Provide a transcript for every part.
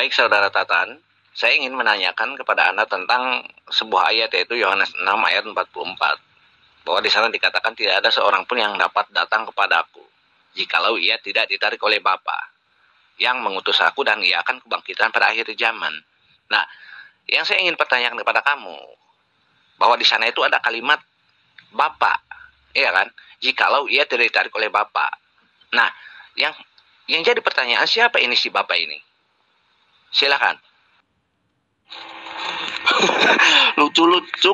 Baik Saudara Tatan, saya ingin menanyakan kepada Anda tentang sebuah ayat, yaitu Yohanes 6 ayat 44. Bahwa di sana dikatakan tidak ada seorang pun yang dapat datang kepadaku jikalau ia tidak ditarik oleh Bapa yang mengutus aku, dan ia akan kebangkitan pada akhir zaman. Nah, yang saya ingin pertanyakan kepada kamu, bahwa di sana itu ada kalimat Bapa, iya kan? Jikalau ia tidak ditarik oleh Bapa. Nah, yang jadi pertanyaan, siapa ini si Bapa ini? Silakan. Lucu-lucu.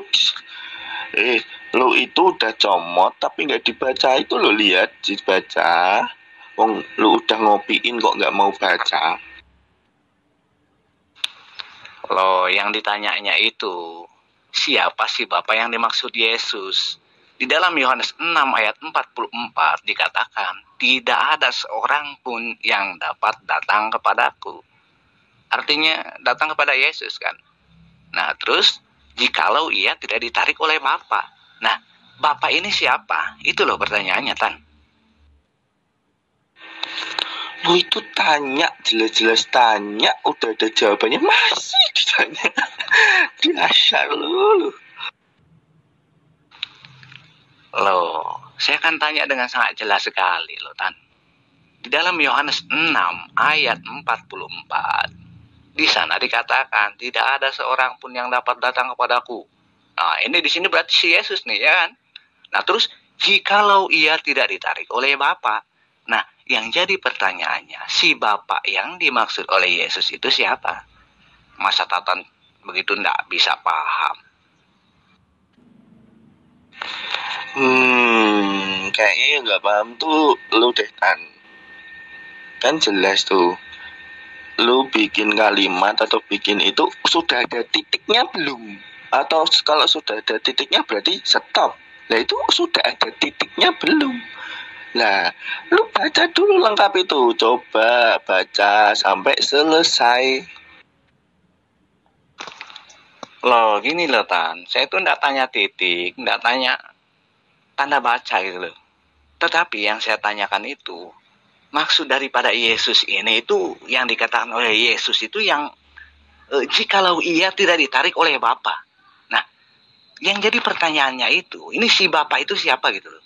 Lu itu udah comot tapi nggak dibaca itu, lo lihat dibaca. Wong lu udah ngopiin kok nggak mau baca. Loh, yang ditanyanya itu, siapa sih Bapa yang dimaksud Yesus? Di dalam Yohanes 6 ayat 44 dikatakan, tidak ada seorang pun yang dapat datang kepadaku. Artinya datang kepada Yesus kan. Nah, terus jikalau ia tidak ditarik oleh Bapa. Nah, Bapa ini siapa? Itu loh pertanyaannya, Tan. Lu itu tanya, jelas-jelas tanya, udah ada jawabannya masih ditanya. Dasar lu. Loh, saya akan tanya dengan sangat jelas sekali loh, Tan. Di dalam Yohanes 6 ayat 44, di sana dikatakan tidak ada seorang pun yang dapat datang kepadaku. Nah, ini di sini berarti si Yesus nih, ya kan? Nah, terus jikalau ia tidak ditarik oleh Bapa. Nah, yang jadi pertanyaannya, si Bapa yang dimaksud oleh Yesus itu siapa? Masa Tatan begitu ndak bisa paham? Kayaknya nggak paham tuh lu deh, Tan. Kan jelas tuh. Lu bikin kalimat atau bikin itu sudah ada titiknya belum? Atau kalau sudah ada titiknya berarti stop. Nah itu sudah ada titiknya belum? Nah, lu baca dulu lengkap itu. Coba baca sampai selesai. Loh, gini loh, Tan. Saya tuh ndak tanya titik, ndak tanya tanda baca gitu loh. Tetapi yang saya tanyakan itu, maksud daripada Yesus ini itu yang dikatakan oleh Yesus itu yang jikalau ia tidak ditarik oleh Bapa. Nah, yang jadi pertanyaannya itu, ini si Bapa itu siapa gitu loh.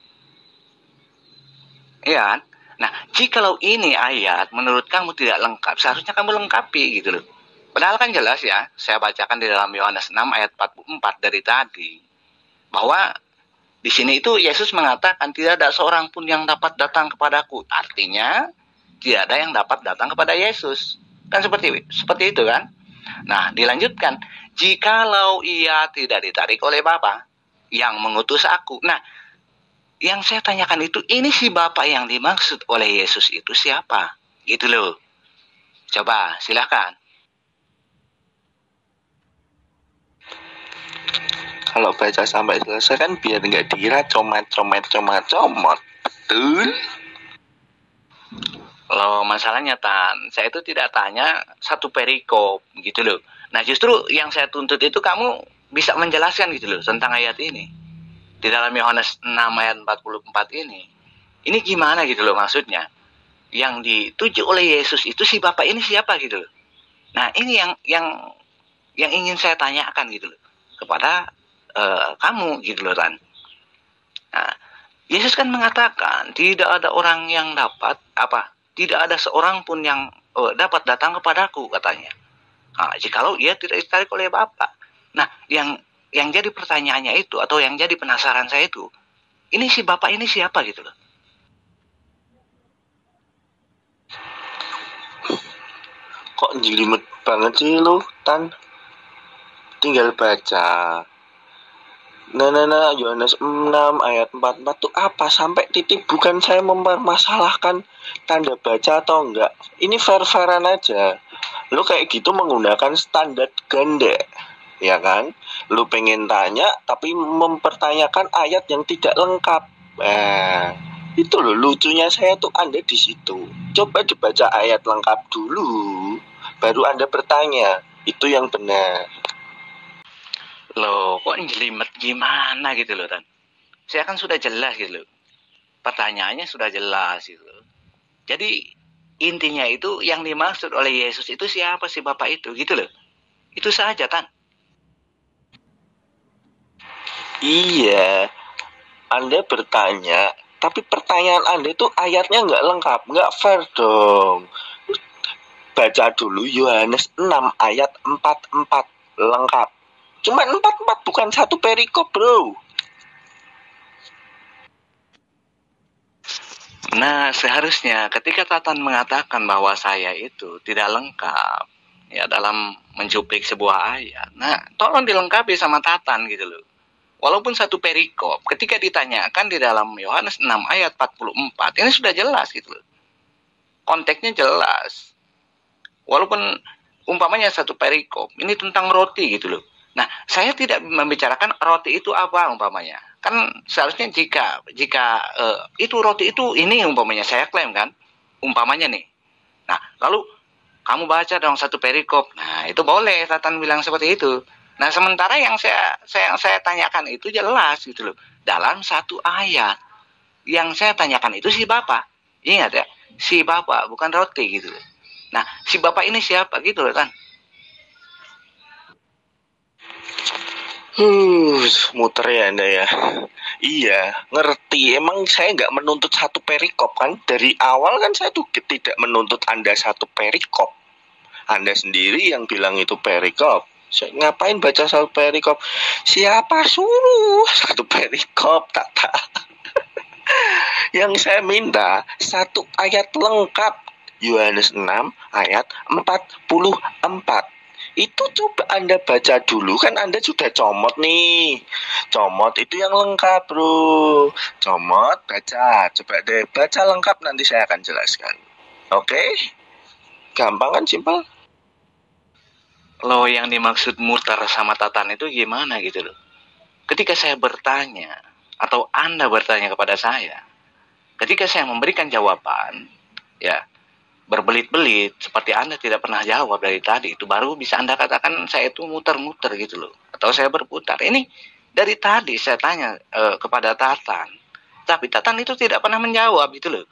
Iya kan? Nah, jikalau ini ayat menurut kamu tidak lengkap, seharusnya kamu lengkapi gitu loh. Padahal kan jelas ya, saya bacakan di dalam Yohanes 6 ayat 44 dari tadi, bahwa di sini itu Yesus mengatakan tidak ada seorang pun yang dapat datang kepadaku. Artinya tidak ada yang dapat datang kepada Yesus. Kan seperti itu kan? Nah, dilanjutkan, jikalau ia tidak ditarik oleh Bapa yang mengutus aku. Nah, yang saya tanyakan itu, ini si Bapa yang dimaksud oleh Yesus itu siapa? Gitu loh. Coba, silakan. Kalau baca sampai selesai kan biar nggak dikira comot. Betul? Loh, masalahnya Tan, saya itu tidak tanya satu perikop gitu loh. Nah, justru yang saya tuntut itu kamu bisa menjelaskan gitu loh tentang ayat ini. Di dalam Yohanes 6 ayat 44 ini. Ini gimana gitu loh maksudnya? Yang dituju oleh Yesus itu si Bapak ini siapa gitu loh. Nah, ini yang ingin saya tanyakan gitu loh kepada kamu gitu loh, Tan. Nah, Yesus kan mengatakan tidak ada orang yang dapat tidak ada seorang pun yang dapat datang kepadaku, katanya. Nah, jikalau ia tidak ditarik oleh Bapa. Nah, yang jadi pertanyaannya itu, atau yang jadi penasaran saya itu, ini si Bapak ini siapa gitu loh. Kok jelimet banget sih lu, Tan? Tinggal baca. Nah, Yohanes 6 ayat 44 tuh apa? Sampai titik bukan saya mempermasalahkan tanda baca atau enggak. Ini fair-fairan aja. Lu kayak gitu menggunakan standar ganda, ya kan? Lu pengen tanya tapi mempertanyakan ayat yang tidak lengkap. Itu loh lucunya saya tuh Anda di situ. Coba dibaca ayat lengkap dulu, baru Anda bertanya. Itu yang benar. Loh, kok jelimet gimana gitu loh, Tan? Saya kan sudah jelas gitu loh. Pertanyaannya sudah jelas gitu loh. Jadi, intinya itu yang dimaksud oleh Yesus itu siapa sih Bapak itu, gitu loh. Itu saja, Tan. Iya, Anda bertanya, tapi pertanyaan Anda itu ayatnya nggak lengkap, nggak fair dong. Baca dulu Yohanes 6 ayat 44 lengkap. Cuma 44, bukan satu perikop, bro. Nah, seharusnya ketika Tatan mengatakan bahwa saya itu tidak lengkap ya dalam mencuplik sebuah ayat, nah tolong dilengkapi sama Tatan gitu loh. Walaupun satu perikop, ketika ditanyakan di dalam Yohanes 6 ayat 44, ini sudah jelas gitu loh. Konteksnya jelas. Walaupun umpamanya satu perikop, ini tentang roti gitu loh. Nah, saya tidak membicarakan roti itu apa umpamanya. Kan seharusnya jika itu roti itu ini umpamanya saya klaim kan, umpamanya nih. Nah, lalu kamu baca dong satu perikop. Nah, itu boleh Tatan bilang seperti itu. Nah, sementara yang saya tanyakan itu jelas gitu loh. Dalam satu ayat. Yang saya tanyakan itu si Bapak. Ingat ya, si Bapak bukan roti gitu loh. Nah, si Bapak ini siapa gitu loh, Tan? Muter ya Anda ya. Iya, ngerti. Emang saya nggak menuntut satu perikop kan. Dari awal kan saya tuh tidak menuntut Anda satu perikop. Anda sendiri yang bilang itu perikop. Saya ngapain baca satu perikop? Siapa suruh satu perikop, Tata? Yang saya minta satu ayat lengkap. Yohanes 6 ayat 44. Itu coba Anda baca dulu, kan Anda sudah comot nih. Comot itu yang lengkap, bro. Comot, baca. Coba deh, baca lengkap, nanti saya akan jelaskan. Oke? Gampang kan, simpel? Lo yang dimaksud muter sama Tatan itu gimana gitu loh. Ketika saya bertanya, atau Anda bertanya kepada saya, ketika saya memberikan jawaban, ya, berbelit-belit seperti Anda tidak pernah jawab dari tadi, itu baru bisa Anda katakan saya itu muter-muter gitu loh, atau saya berputar. Ini dari tadi saya tanya kepada Tatan, tapi Tatan itu tidak pernah menjawab gitu loh.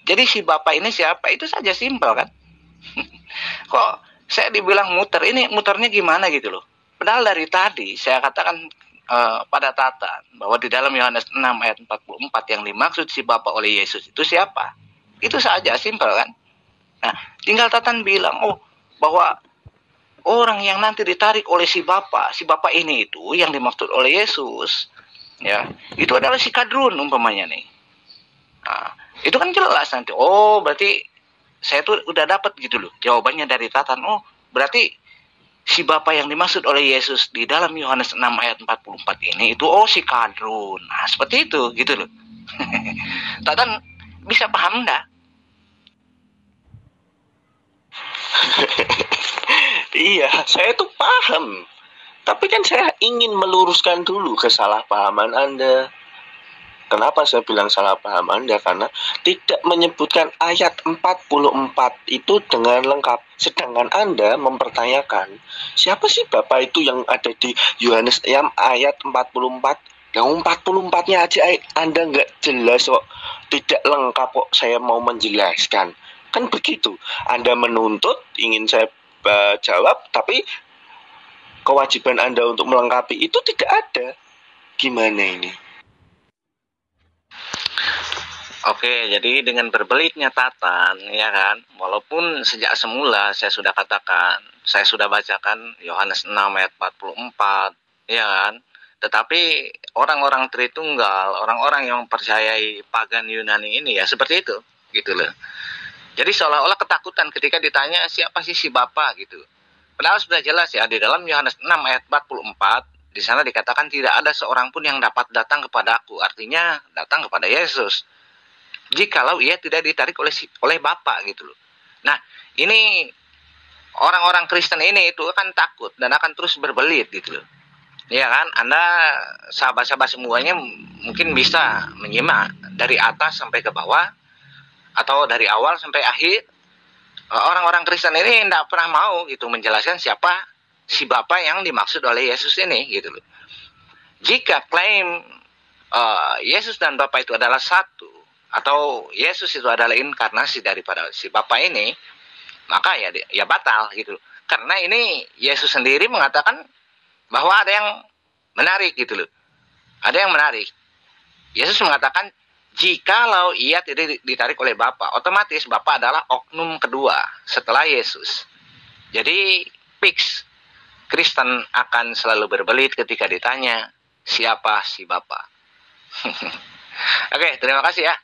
Jadi si Bapak ini siapa, itu saja simpel kan. Kok saya dibilang muter, ini muternya gimana gitu loh. Padahal dari tadi saya katakan pada Tatan bahwa di dalam Yohanes 6 ayat 44 yang dimaksud si Bapak oleh Yesus itu siapa. Itu saja simpel kan. Nah, tinggal Tatan bilang, bahwa orang yang nanti ditarik oleh si Bapak ini itu yang dimaksud oleh Yesus, ya, itu adalah si kadrun umpamanya nih. Nah, itu kan jelas nanti. Berarti saya tuh udah dapat gitu loh jawabannya dari Tatan. Berarti si Bapak yang dimaksud oleh Yesus di dalam Yohanes 6 ayat 44 ini itu si kadrun. Nah, seperti itu gitu loh. Tatan bisa paham enggak? Iya, saya tuh paham. Tapi kan saya ingin meluruskan dulu kesalahpahaman Anda. Kenapa saya bilang salah paham Anda? Karena tidak menyebutkan ayat 44 itu dengan lengkap. Sedangkan Anda mempertanyakan, siapa sih Bapak itu yang ada di Yohanes ayat 44? Yang 44-nya aja Anda nggak jelas kok. Tidak lengkap kok saya mau menjelaskan. Kan begitu. Anda menuntut, ingin saya jawab, tapi kewajiban Anda untuk melengkapi itu tidak ada. Gimana ini? Oke, jadi dengan berbelitnya Tatan, ya kan, walaupun sejak semula saya sudah katakan, saya sudah bacakan Yohanes 6 ayat 44, ya kan, tetapi orang-orang Tritunggal, orang-orang yang mempercayai pagan Yunani ini ya seperti itu, gitu loh. Jadi seolah-olah ketakutan ketika ditanya siapa sih si Bapak gitu. Padahal sudah jelas ya di dalam Yohanes 6 ayat 44, di sana dikatakan tidak ada seorang pun yang dapat datang kepadaku, artinya datang kepada Yesus, jikalau ia tidak ditarik oleh Bapa gitu loh. Nah, ini orang-orang Kristen ini itu akan takut dan akan terus berbelit gitu loh. Ya kan, Anda sahabat-sahabat semuanya mungkin bisa menyimak dari atas sampai ke bawah atau dari awal sampai akhir. Orang-orang Kristen ini tidak pernah mau gitu menjelaskan siapa si Bapa yang dimaksud oleh Yesus ini gitu loh. Jika klaim Yesus dan Bapa itu adalah satu, atau Yesus itu adalah inkarnasi daripada si Bapa ini, maka ya batal gitu loh. Karena ini Yesus sendiri mengatakan bahwa ada yang menarik gitu loh. Ada yang menarik. Yesus mengatakan jikalau ia tidak ditarik oleh Bapa, otomatis Bapa adalah oknum kedua setelah Yesus. Jadi fix Kristen akan selalu berbelit ketika ditanya siapa si Bapa. Oke, terima kasih ya.